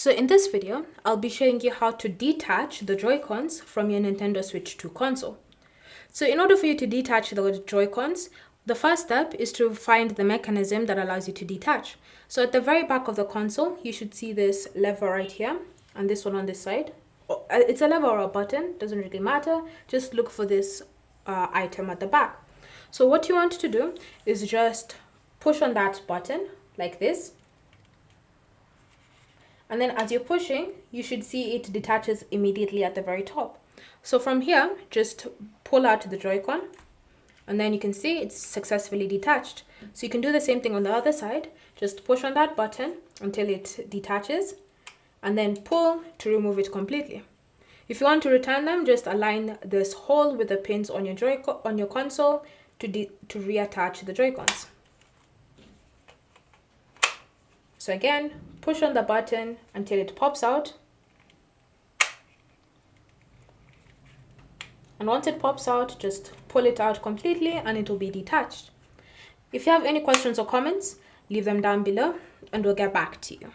So in this video, I'll be showing you how to detach the Joy-Cons from your Nintendo Switch 2 console. So in order for you to detach the Joy-Cons, the first step is to find the mechanism that allows you to detach. So at the very back of the console, you should see this lever right here and this one on this side. It's a lever or a button, doesn't really matter. Just look for this item at the back. So what you want to do is just push on that button like this. And then as you're pushing, you should see it detaches immediately at the very top. So from here, just pull out the Joy-Con, and then you can see it's successfully detached. So you can do the same thing on the other side. Just push on that button until it detaches, and then pull to remove it completely. If you want to return them, just align this hole with the pins on your console to reattach the Joy-Cons. So again, push on the button until it pops out. And once it pops out, just pull it out completely and it will be detached. If you have any questions or comments, leave them down below and we'll get back to you.